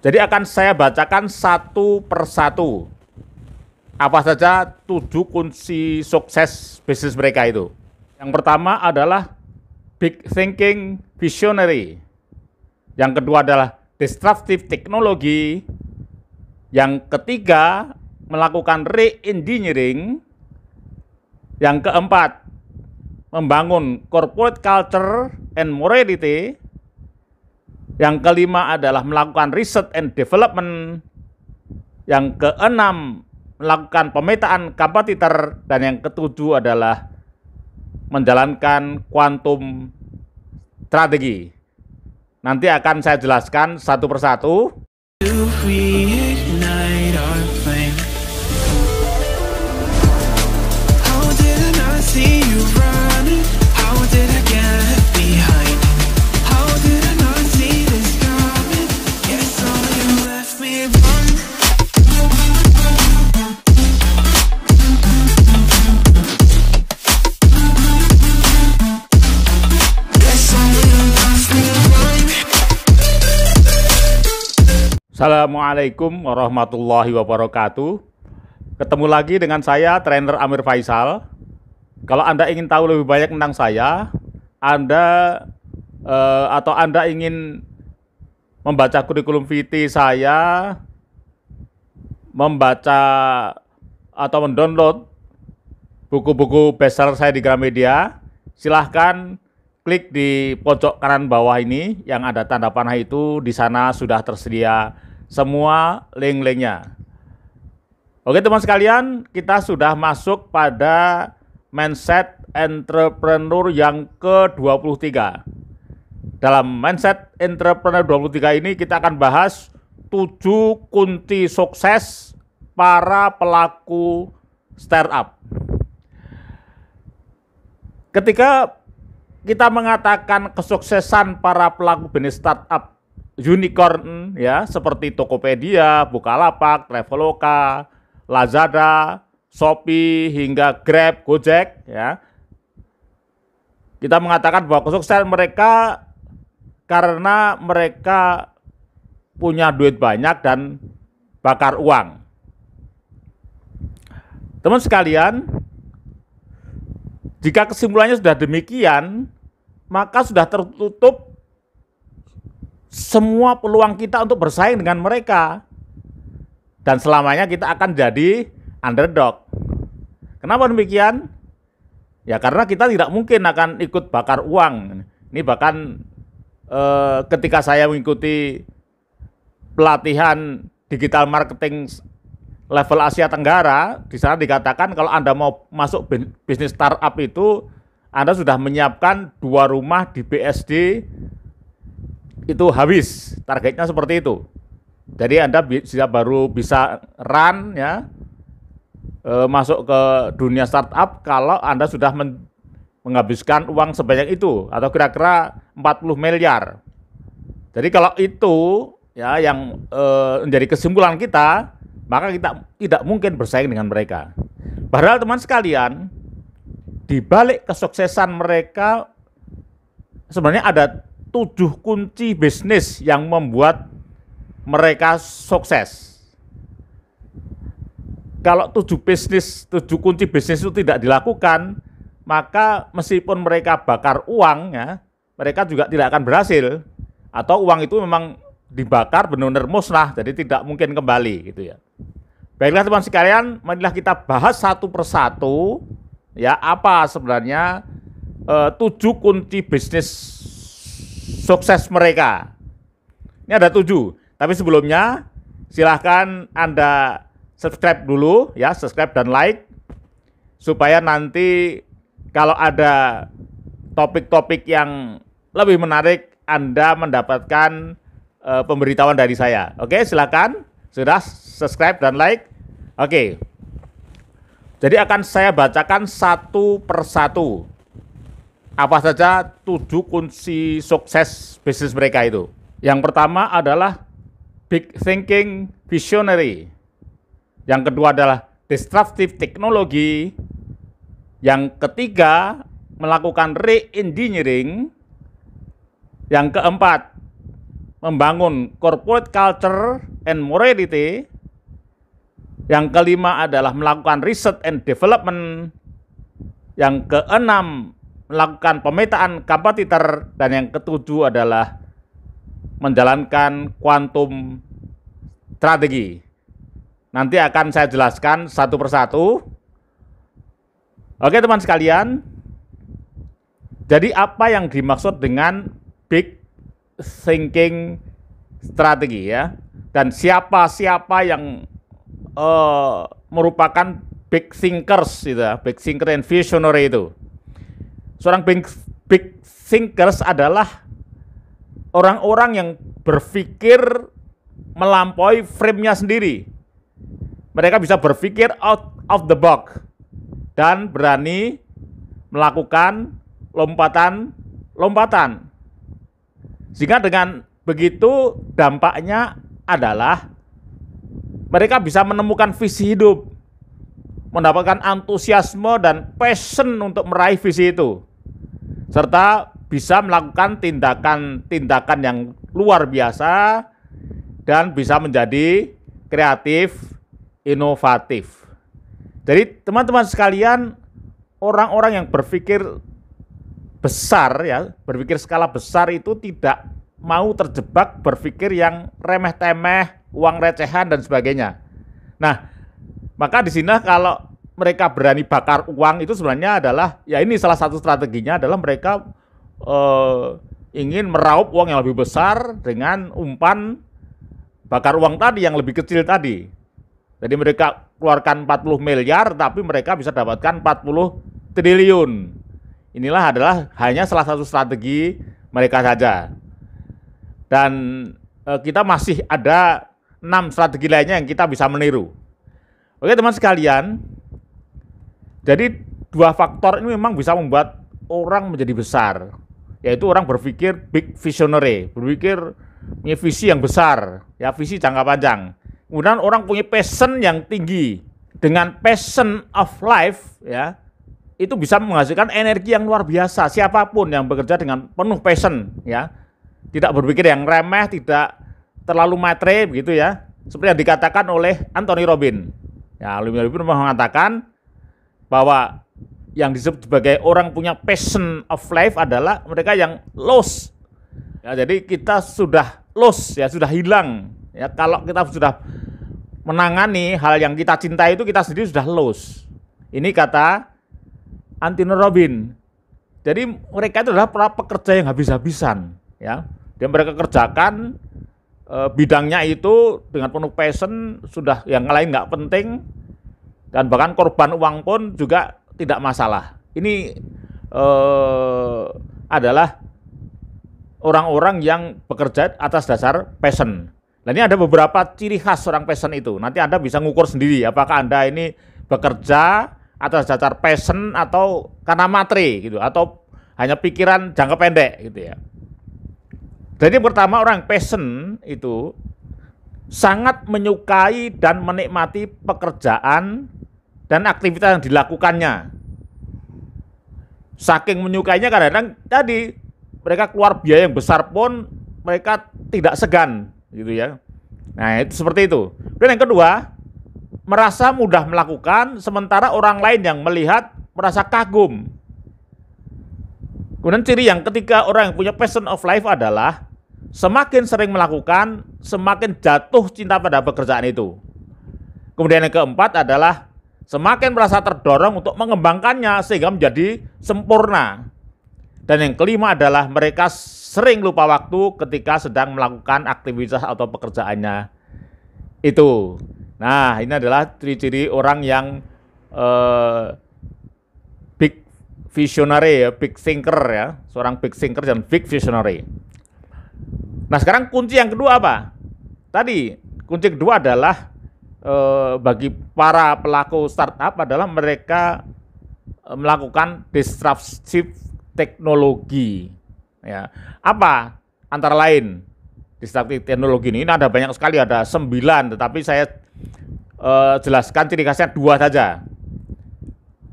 Jadi akan saya bacakan satu persatu. Apa saja 7 kunci sukses bisnis mereka itu. Yang pertama adalah big thinking visionary. Yang kedua adalah disruptive technology. Yang ketiga, melakukan re-engineering. Yang keempat, membangun corporate culture and morality. Yang kelima adalah melakukan research and development. Yang keenam, melakukan pemetaan kompetitor. Dan yang ketujuh adalah menjalankan quantum strategi. Nanti akan saya jelaskan satu persatu. Assalamualaikum warahmatullahi wabarakatuh. Ketemu lagi dengan saya, trainer Amir Faisal. Kalau Anda ingin tahu lebih banyak tentang saya, Anda ingin membaca kurikulum VT saya, membaca atau mendownload buku-buku bestseller saya di Gramedia, silahkan klik di pojok kanan bawah ini yang ada tanda panah itu. Di sana sudah tersedia semua link-linknya. Oke teman sekalian, kita sudah masuk pada mindset entrepreneur yang ke-23. Dalam mindset entrepreneur 23 ini kita akan bahas 7 kunci sukses para pelaku startup. Ketika kita mengatakan kesuksesan para pelaku bisnis startup unicorn ya, seperti Tokopedia, Bukalapak, Traveloka, Lazada, Shopee hingga Grab, Gojek ya. Kita mengatakan bahwa kesuksesan mereka karena mereka punya duit banyak dan bakar uang. Teman sekalian, jika kesimpulannya sudah demikian, maka sudah tertutup semua peluang kita untuk bersaing dengan mereka. Dan selamanya kita akan jadi underdog. Kenapa demikian? Ya karena kita tidak mungkin akan ikut bakar uang. Ini bahkan ketika saya mengikuti pelatihan digital marketing level Asia Tenggara, di sana dikatakan kalau Anda mau masuk bisnis startup itu, Anda sudah menyiapkan 2 rumah di BSD itu habis, targetnya seperti itu. Jadi Anda baru bisa run ya, masuk ke dunia startup kalau Anda sudah menghabiskan uang sebanyak itu atau kira-kira 40 miliar. Jadi kalau itu ya yang menjadi kesimpulan kita, maka kita tidak mungkin bersaing dengan mereka. Padahal teman sekalian, di balik kesuksesan mereka sebenarnya ada 7 kunci bisnis yang membuat mereka sukses. Kalau 7 kunci bisnis itu tidak dilakukan, maka meskipun mereka bakar uang ya, mereka juga tidak akan berhasil. Atau uang itu memang dibakar benar-benar musnah, jadi tidak mungkin kembali gitu ya. Baiklah teman sekalian, marilah kita bahas satu persatu ya, apa sebenarnya 7 kunci bisnis sukses mereka. Ini ada 7, tapi sebelumnya silahkan Anda subscribe dulu ya, subscribe dan like, supaya nanti kalau ada topik-topik yang lebih menarik Anda mendapatkan pemberitahuan dari saya. Oke, silakan sudah subscribe dan like. Oke. Jadi akan saya bacakan satu persatu. Apa saja 7 kunci sukses bisnis mereka itu. Yang pertama adalah big thinking visionary. Yang kedua adalah disruptive technology. Yang ketiga, melakukan re-engineering. Yang keempat, membangun corporate culture and morality. Yang kelima adalah melakukan research and development. Yang keenam, melakukan pemetaan kompetitor. Dan yang ketujuh adalah menjalankan quantum strategi. Nanti akan saya jelaskan satu persatu. Oke teman sekalian, jadi apa yang dimaksud dengan big thinking strategi ya? Dan siapa-siapa yang merupakan big thinkers itu ya, big thinker and visionary itu. Seorang big thinkers adalah orang-orang yang berpikir melampaui frame-nya sendiri. Mereka bisa berpikir out of the box dan berani melakukan lompatan-lompatan. Sehingga dengan begitu dampaknya adalah mereka bisa menemukan visi hidup, mendapatkan antusiasme dan passion untuk meraih visi itu, serta bisa melakukan tindakan-tindakan yang luar biasa dan bisa menjadi kreatif, inovatif. Jadi teman-teman sekalian, orang-orang yang berpikir besar ya, berpikir skala besar itu tidak mau terjebak berpikir yang remeh-temeh, uang recehan dan sebagainya. Nah, maka di sini kalau mereka berani bakar uang itu sebenarnya adalah, ya ini salah satu strateginya adalah mereka ingin meraup uang yang lebih besar dengan umpan bakar uang tadi yang lebih kecil tadi. Jadi mereka keluarkan 40 miliar tapi mereka bisa dapatkan 40 triliun. Inilah adalah hanya salah satu strategi mereka saja. Dan kita masih ada 6 strategi lainnya yang kita bisa meniru. Oke teman sekalian, jadi 2 faktor ini memang bisa membuat orang menjadi besar. Yaitu orang berpikir big visionary, berpikir punya visi yang besar, ya visi jangka panjang. Kemudian orang punya passion yang tinggi. Dengan passion of life ya, itu bisa menghasilkan energi yang luar biasa. Siapapun yang bekerja dengan penuh passion ya, tidak berpikir yang remeh, tidak terlalu matre begitu ya. Seperti yang dikatakan oleh Anthony Robbins. Ya, Anthony Robbins mengatakan bahwa yang disebut sebagai orang punya passion of life adalah mereka yang lost. Ya, jadi kita sudah lost ya, sudah hilang. Ya, kalau kita sudah menangani hal yang kita cintai itu kita sendiri sudah lost. Ini kata Anthony Robbins. Jadi mereka itu adalah para pekerja yang habis-habisan ya. Dan mereka kerjakan bidangnya itu dengan penuh passion, sudah yang lain nggak penting, dan bahkan korban uang pun juga tidak masalah. Ini adalah orang-orang yang bekerja atas dasar passion. Nah, ini ada beberapa ciri khas orang passion itu. Nanti Anda bisa ngukur sendiri apakah Anda ini bekerja atas dasar passion atau karena matre gitu, atau hanya pikiran jangka pendek gitu ya. Jadi pertama, orang passion itu sangat menyukai dan menikmati pekerjaan dan aktivitas yang dilakukannya. Saking menyukainya kadang-kadang tadi mereka keluar biaya yang besar pun mereka tidak segan gitu ya. Nah, itu seperti itu. Dan yang kedua, merasa mudah melakukan sementara orang lain yang melihat merasa kagum. Kemudian ciri yang ketiga orang yang punya passion of life adalah semakin sering melakukan, semakin jatuh cinta pada pekerjaan itu. Kemudian yang keempat adalah semakin merasa terdorong untuk mengembangkannya sehingga menjadi sempurna. Dan yang kelima adalah mereka sering lupa waktu ketika sedang melakukan aktivitas atau pekerjaannya itu. Nah, ini adalah ciri-ciri orang yang big visionary ya, big thinker ya, seorang big thinker dan big visionary. Nah, sekarang kunci yang kedua apa? Tadi kunci kedua adalah bagi para pelaku startup adalah mereka melakukan disruptive teknologi. Ya, apa antara lain disruptive teknologi ini? Ini ada banyak sekali, ada 9, tetapi saya jelaskan ciri khasnya 2 saja.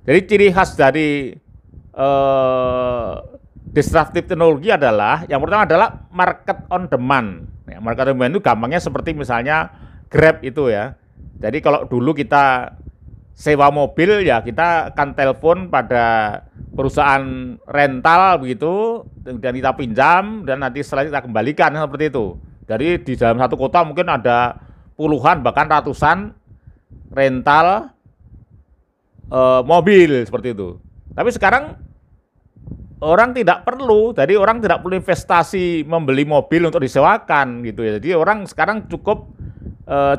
Jadi ciri khas dari disruptive teknologi adalah yang pertama adalah market on demand. Ya, market on demand itu gampangnya seperti misalnya Grab itu ya. Jadi kalau dulu kita sewa mobil ya kita akan telepon pada perusahaan rental begitu dan kita pinjam dan nanti setelah kita kembalikan seperti itu. Jadi di dalam satu kota mungkin ada puluhan bahkan ratusan rental mobil seperti itu. Tapi sekarang orang tidak perlu, jadi orang tidak perlu investasi membeli mobil untuk disewakan gitu ya. Jadi orang sekarang cukup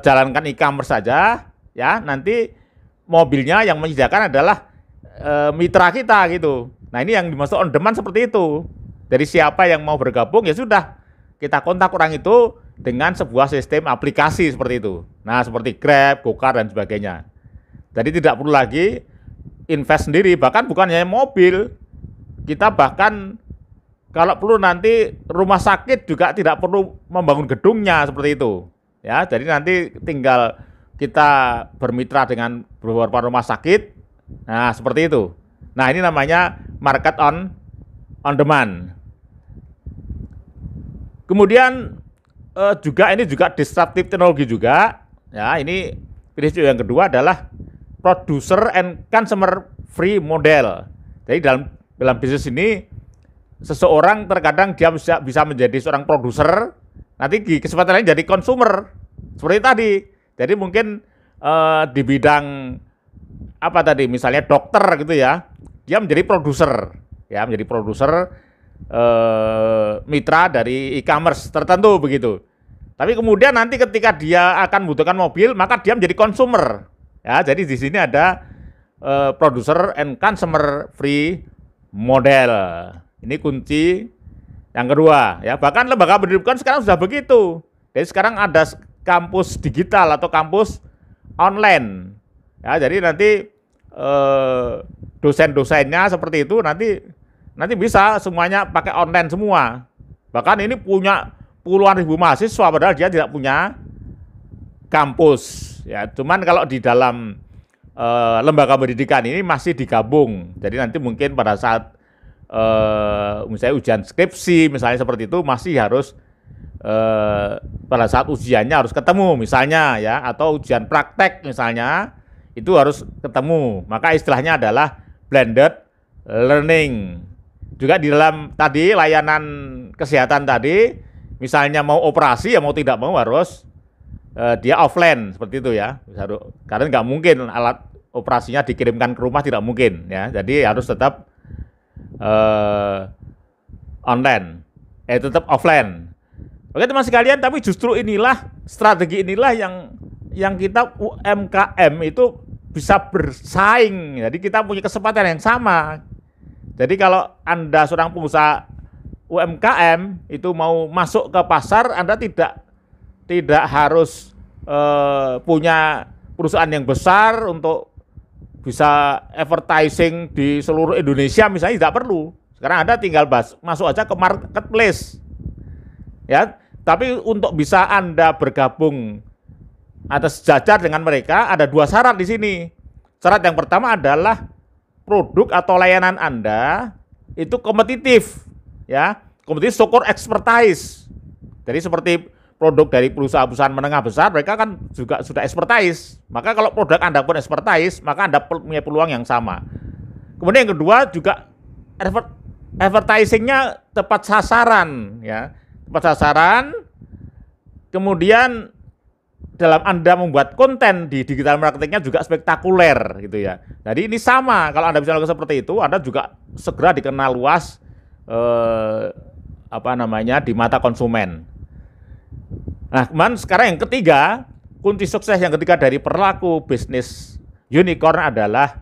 jalankan e-commerce saja, ya. Nanti mobilnya yang menyediakan adalah mitra kita gitu. Nah ini yang dimaksud on demand seperti itu. Dari siapa yang mau bergabung ya sudah kita kontak orang itu dengan sebuah sistem aplikasi seperti itu. Nah seperti Grab, Gokar dan sebagainya. Jadi tidak perlu lagi invest sendiri, bahkan bukan hanya mobil. Kita bahkan kalau perlu nanti rumah sakit juga tidak perlu membangun gedungnya seperti itu. Ya, jadi nanti tinggal kita bermitra dengan beberapa rumah sakit. Nah, seperti itu. Nah, ini namanya market on demand. Kemudian ini juga disruptive teknologi juga. Ya, ini prinsip yang kedua adalah producer and consumer free model. Jadi dalam bisnis ini seseorang terkadang dia bisa menjadi seorang produser, nanti di kesempatan lain jadi konsumer. Seperti tadi. Jadi mungkin di bidang apa tadi misalnya dokter gitu ya, dia menjadi produser, ya menjadi produser mitra dari e-commerce tertentu begitu. Tapi kemudian nanti ketika dia akan membutuhkan mobil, maka dia menjadi konsumer. Ya, jadi di sini ada producer and consumer free model. Ini kunci yang kedua. Ya, bahkan lembaga pendidikan sekarang sudah begitu. Jadi sekarang ada kampus digital atau kampus online. Ya, jadi nanti dosen-dosennya seperti itu nanti bisa semuanya pakai online semua. Bahkan ini punya puluhan ribu mahasiswa padahal dia tidak punya kampus. Ya, cuman kalau di dalam lembaga pendidikan ini masih digabung. Jadi nanti mungkin pada saat misalnya ujian skripsi misalnya seperti itu masih harus pada saat ujiannya harus ketemu misalnya ya, atau ujian praktek misalnya itu harus ketemu. Maka istilahnya adalah blended learning. Juga di dalam tadi layanan kesehatan tadi misalnya mau operasi ya mau tidak mau harus dia offline seperti itu ya. Karena nggak mungkin alat operasinya dikirimkan ke rumah, tidak mungkin ya. Jadi harus tetap online, tetap offline. Oke teman sekalian, tapi justru inilah strategi inilah yang kita UMKM itu bisa bersaing. Jadi kita punya kesempatan yang sama. Jadi kalau Anda seorang pengusaha UMKM itu mau masuk ke pasar, Anda tidak harus punya perusahaan yang besar untuk bisa advertising di seluruh Indonesia misalnya, tidak perlu. Sekarang Anda tinggal masuk aja ke marketplace. Ya, tapi untuk bisa Anda bergabung atau sejajar dengan mereka ada dua syarat di sini. Syarat yang pertama adalah produk atau layanan Anda itu kompetitif, ya. Kompetitif sokor expertise. Jadi seperti produk dari perusahaan-perusahaan menengah besar, mereka kan juga sudah expertise. Maka kalau produk Anda pun expertise, maka Anda punya peluang yang sama. Kemudian yang kedua juga advertisingnya tepat sasaran, ya. Tepat sasaran. Kemudian dalam Anda membuat konten di digital marketingnya juga spektakuler gitu ya. Jadi ini sama, kalau Anda bisa lakukan seperti itu, Anda juga segera dikenal luas di mata konsumen. Nah, kemudian sekarang yang ketiga, kunci sukses yang ketiga dari perilaku bisnis unicorn adalah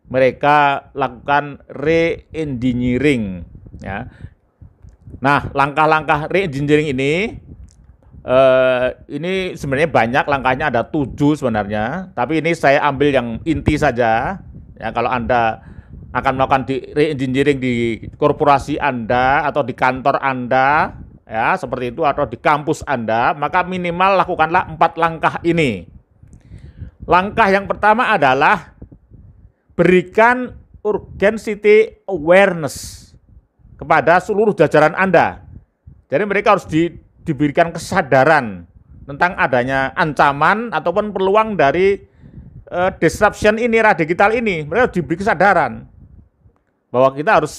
mereka lakukan re-engineering, ya. Nah, langkah-langkah re-engineering ini sebenarnya banyak langkahnya, ada 7 sebenarnya, tapi ini saya ambil yang inti saja. Ya, kalau Anda akan melakukan re-engineering di korporasi Anda atau di kantor Anda, ya seperti itu, atau di kampus Anda, maka minimal lakukanlah 4 langkah ini. Langkah yang pertama adalah berikan urgency awareness kepada seluruh jajaran Anda. Jadi mereka harus diberikan kesadaran tentang adanya ancaman ataupun peluang dari disruption ini, era digital ini. Mereka harus diberi kesadaran bahwa kita harus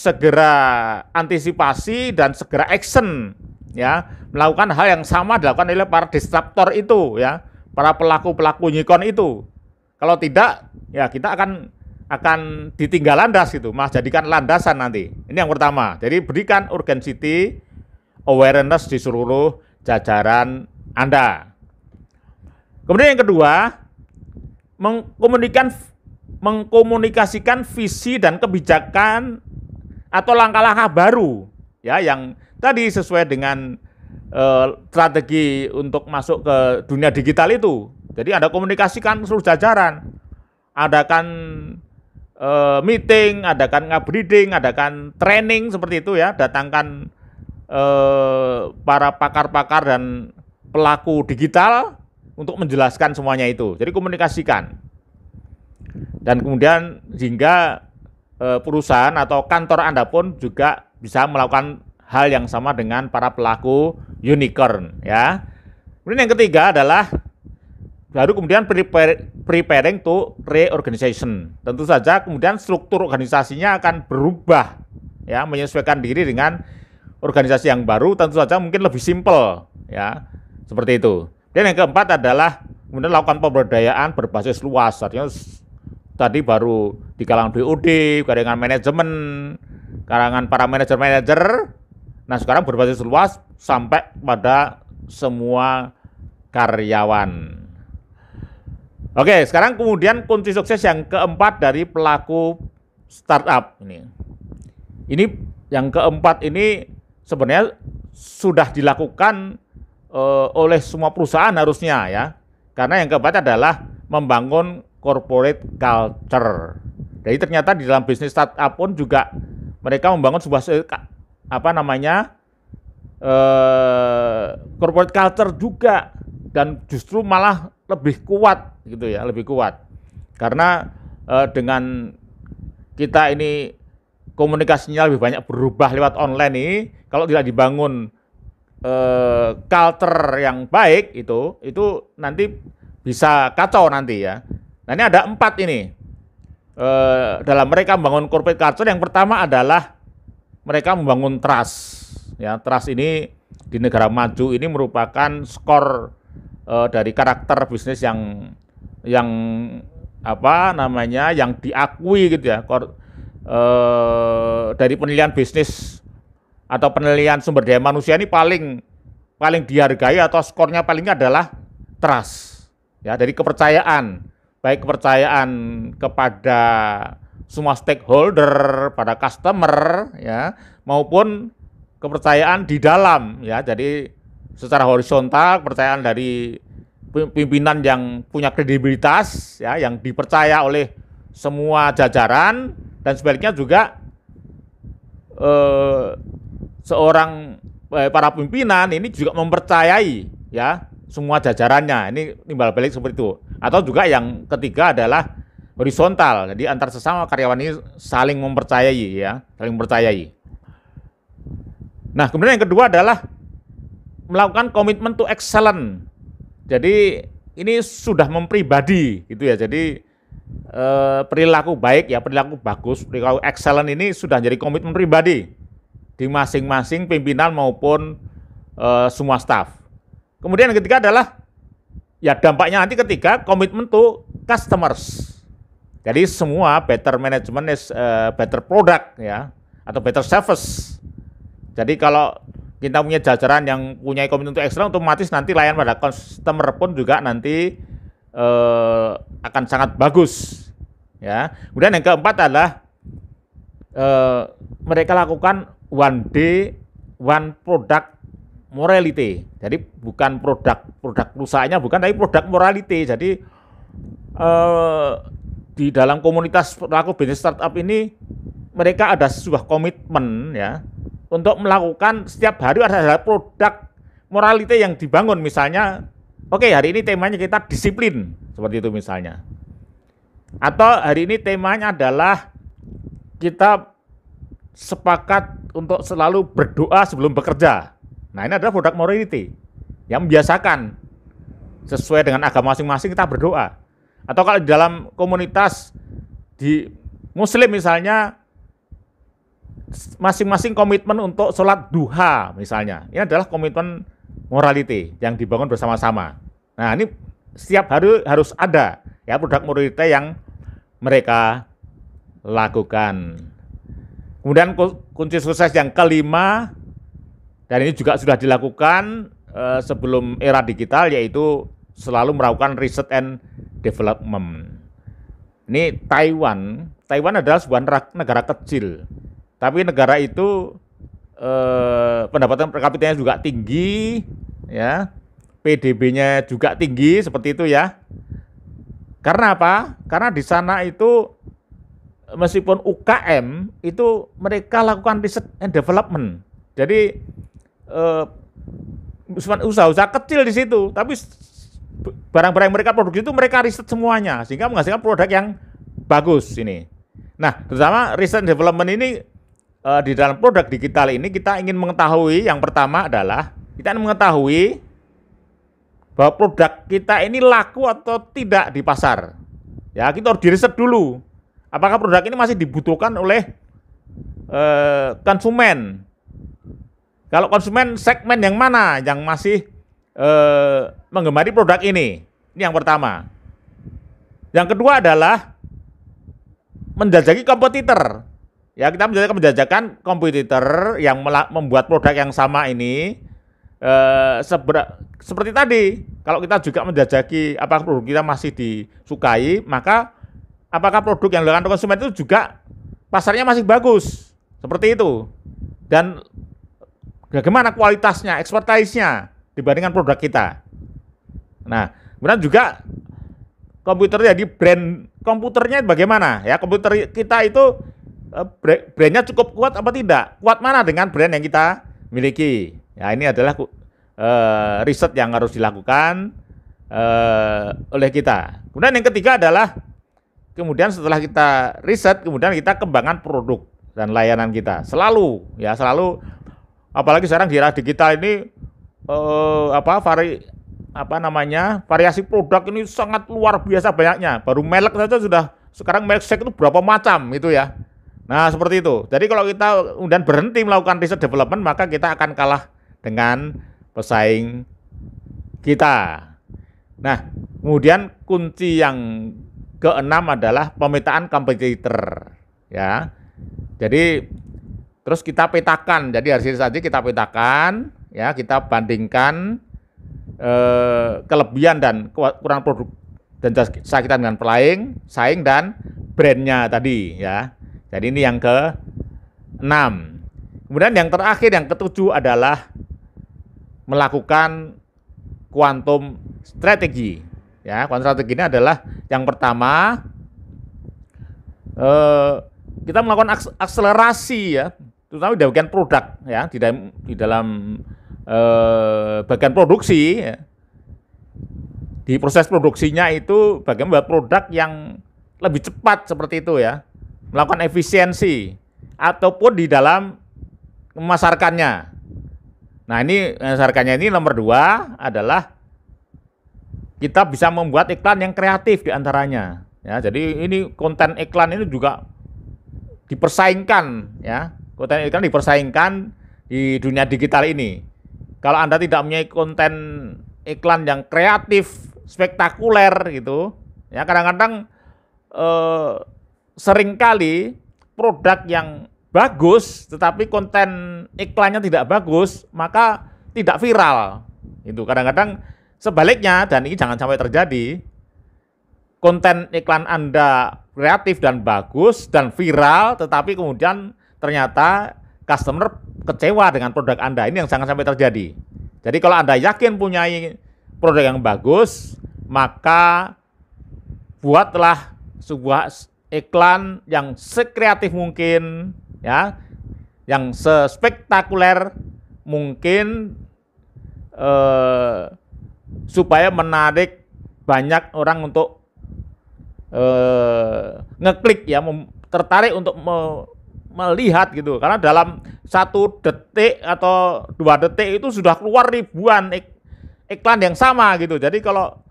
segera antisipasi dan segera action, ya, melakukan hal yang sama dilakukan oleh para disruptor itu, ya, para pelaku-pelaku unicorn itu. Kalau tidak, ya kita akan ditinggal landas gitu, malah jadikan landasan nanti. Ini yang pertama. Jadi berikan urgency awareness di seluruh jajaran Anda. Kemudian yang kedua, mengkomunikasikan visi dan kebijakan atau langkah-langkah baru, ya, yang tadi sesuai dengan strategi untuk masuk ke dunia digital itu. Jadi Anda komunikasikan seluruh jajaran, adakan meeting, adakan ngabreading, adakan training seperti itu, ya, datangkan para pakar-pakar dan pelaku digital untuk menjelaskan semuanya itu. Jadi komunikasikan. Dan kemudian hingga perusahaan atau kantor Anda pun juga bisa melakukan hal yang sama dengan para pelaku unicorn, ya. Kemudian yang ketiga adalah baru kemudian preparing to reorganization. Tentu saja kemudian struktur organisasinya akan berubah, ya, menyesuaikan diri dengan organisasi yang baru, tentu saja mungkin lebih simpel, ya, seperti itu. Dan yang keempat adalah kemudian lakukan pemberdayaan berbasis luas. Artinya tadi baru di kalangan BOD, kalangan manajemen, kalangan para manajer-manajer. Nah, sekarang berbasis luas sampai pada semua karyawan. Oke, sekarang kemudian kunci sukses yang keempat dari pelaku startup ini. Ini yang keempat ini sebenarnya sudah dilakukan oleh semua perusahaan harusnya, ya. Karena yang keempat adalah membangun corporate culture. Jadi ternyata di dalam bisnis startup pun juga mereka membangun sebuah corporate culture juga, dan justru malah lebih kuat gitu, ya, lebih kuat. Karena dengan kita ini komunikasinya lebih banyak berubah lewat online ini, kalau tidak dibangun culture yang baik itu nanti bisa kacau nanti, ya. Nah, ini ada 4 ini dalam mereka membangun corporate culture. Yang pertama adalah mereka membangun trust, ya. Trust ini di negara maju ini merupakan skor dari karakter bisnis yang diakui gitu, ya. Dari penilaian bisnis atau penilaian sumber daya manusia ini paling dihargai atau skornya palingnya adalah trust, ya, dari kepercayaan, baik kepercayaan kepada semua stakeholder, pada customer, ya, maupun kepercayaan di dalam, ya. Jadi secara horizontal kepercayaan dari pimpinan yang punya kredibilitas, ya, yang dipercaya oleh semua jajaran, dan sebaliknya juga seorang para pimpinan ini juga mempercayai, ya, semua jajarannya. Ini timbal balik seperti itu. Atau juga yang ketiga adalah horizontal. Jadi antar sesama karyawan ini saling mempercayai, ya, saling mempercayai. Nah, kemudian yang kedua adalah melakukan komitmen to excellence. Jadi ini sudah mempribadi gitu, ya. Jadi perilaku baik, ya, perilaku bagus, perilaku excellent ini sudah jadi komitmen pribadi di masing-masing pimpinan maupun semua staf. Kemudian yang ketiga adalah, ya, dampaknya nanti ketika komitmen to customers. Jadi semua better management is better product, ya, atau better service. Jadi kalau kita punya jajaran yang punya komitmen untuk ekstra, otomatis nanti layanan pada customer pun juga nanti akan sangat bagus, ya. Kemudian yang keempat adalah mereka lakukan one day one product morality. Jadi bukan produk perusahaannya bukan, tapi produk morality. Jadi di dalam komunitas pelaku bisnis startup ini mereka ada sebuah komitmen, ya, untuk melakukan setiap hari ada produk morality yang dibangun. Misalnya, oke, hari ini temanya kita disiplin, seperti itu misalnya. Atau hari ini temanya adalah kita sepakat untuk selalu berdoa sebelum bekerja. Nah, ini adalah product morality yang membiasakan sesuai dengan agama masing-masing kita berdoa. Atau kalau di dalam komunitas di Muslim misalnya, masing-masing komitmen untuk sholat duha misalnya. Ini adalah komitmen morality yang dibangun bersama-sama. Nah, ini setiap hari harus ada ya produk morality yang mereka lakukan. Kemudian kunci sukses yang kelima, dan ini juga sudah dilakukan sebelum era digital, yaitu selalu melakukan research and development. Ini Taiwan adalah sebuah negara kecil, tapi negara itu pendapatan per kapitanya juga tinggi, ya, PDB-nya juga tinggi seperti itu ya. Karena apa? Karena di sana itu meskipun UKM itu mereka lakukan research and development. Jadi usaha-usaha kecil di situ, tapi barang-barang yang mereka produksi itu mereka riset semuanya sehingga menghasilkan produk yang bagus ini. Nah, terutama research and development ini di dalam produk digital ini kita ingin mengetahui, yang pertama adalah kita ingin mengetahui bahwa produk kita ini laku atau tidak di pasar. Ya, kita harus diriset dulu. Apakah produk ini masih dibutuhkan oleh konsumen? Kalau konsumen segmen yang mana yang masih menggemari produk ini? Ini yang pertama. Yang kedua adalah menjajaki kompetitor. Ya, kita menjajakan kompetitor yang membuat produk yang sama ini seperti tadi. Kalau kita juga menjajaki apakah produk kita masih disukai, maka apakah produk yang dilakukan konsumen itu juga pasarnya masih bagus, seperti itu. Dan bagaimana kualitasnya, expertise-nya dibandingkan produk kita. Nah, kemudian juga komputer, jadi brand komputernya bagaimana? Ya, komputer kita itu brandnya cukup kuat apa tidak? Kuat mana dengan brand yang kita miliki? Ya, ini adalah riset yang harus dilakukan oleh kita. Kemudian yang ketiga adalah kemudian setelah kita riset, kemudian kita kembangkan produk dan layanan kita. Selalu, apalagi sekarang di era digital ini variasi produk ini sangat luar biasa banyaknya. Baru merek saja sekarang merek itu berapa macam itu ya. Nah, seperti itu. Jadi kalau kita kemudian berhenti melakukan research development, maka kita akan kalah dengan pesaing kita. Nah, kemudian kunci yang keenam adalah pemetaan kompetitor, ya. Jadi terus kita petakan. Jadi hasil tadi kita petakan, ya, kita bandingkan kelebihan dan kekurangan produk dan jasa kita dengan saing dan brandnya tadi, ya. Jadi ini yang ke-6. Kemudian yang terakhir, yang ke-7 adalah melakukan quantum strategi. Ya, quantum strategi ini adalah yang pertama kita melakukan akselerasi, ya, terutama di bagian produk, ya, di dalam bagian produksi, ya. Di proses produksinya itu bagaimana membuat produk yang lebih cepat seperti itu, ya, melakukan efisiensi ataupun di dalam memasarkannya. Nah, ini memasarkannya ini nomor 2 adalah kita bisa membuat iklan yang kreatif di antaranya, ya. Jadi ini konten iklan ini juga dipersaingkan, ya. Konten iklan dipersaingkan di dunia digital ini. Kalau Anda tidak mempunyai konten iklan yang kreatif, spektakuler gitu, ya, kadang-kadang seringkali produk yang bagus tetapi konten iklannya tidak bagus, maka tidak viral. Itu kadang-kadang sebaliknya, dan ini jangan sampai terjadi. Konten iklan Anda kreatif dan bagus dan viral, tetapi kemudian ternyata customer kecewa dengan produk Anda. Ini yang jangan sampai terjadi. Jadi kalau Anda yakin punya produk yang bagus, maka buatlah sebuah iklan yang sekreatif mungkin, ya, yang sespektakuler mungkin, supaya menarik banyak orang untuk ngeklik, ya, tertarik untuk melihat gitu, karena dalam 1 detik atau 2 detik itu sudah keluar ribuan iklan yang sama gitu. Jadi kalau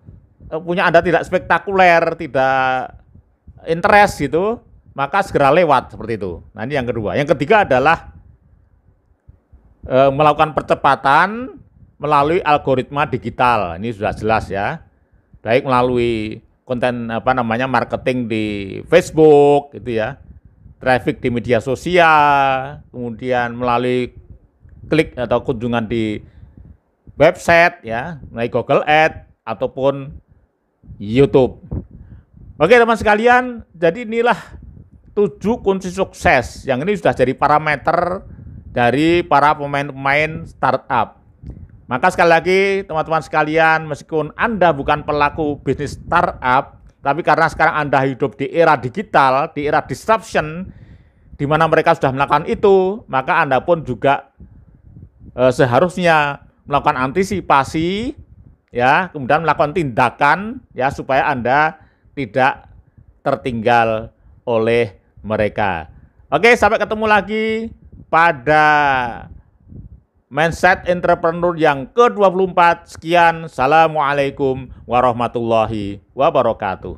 punya Anda tidak spektakuler, tidak interest gitu, maka segera lewat seperti itu. Nah, ini yang kedua. Yang ketiga adalah melakukan percepatan melalui algoritma digital. Ini sudah jelas ya. Baik melalui konten marketing di Facebook gitu ya. Traffic di media sosial, kemudian melalui klik atau kunjungan di website ya, melalui Google Ads ataupun YouTube. Oke teman sekalian, jadi inilah 7 kunci sukses yang ini sudah jadi parameter dari para pemain-pemain startup. Maka sekali lagi teman-teman sekalian, meskipun Anda bukan pelaku bisnis startup, tapi karena sekarang Anda hidup di era digital, di era disruption, di mana mereka sudah melakukan itu, maka Anda pun juga seharusnya melakukan antisipasi, ya, kemudian melakukan tindakan, ya, supaya Anda tidak tertinggal oleh mereka. Oke, sampai ketemu lagi pada Mindset Entrepreneur yang ke-24. Sekian, Assalamualaikum warahmatullahi wabarakatuh.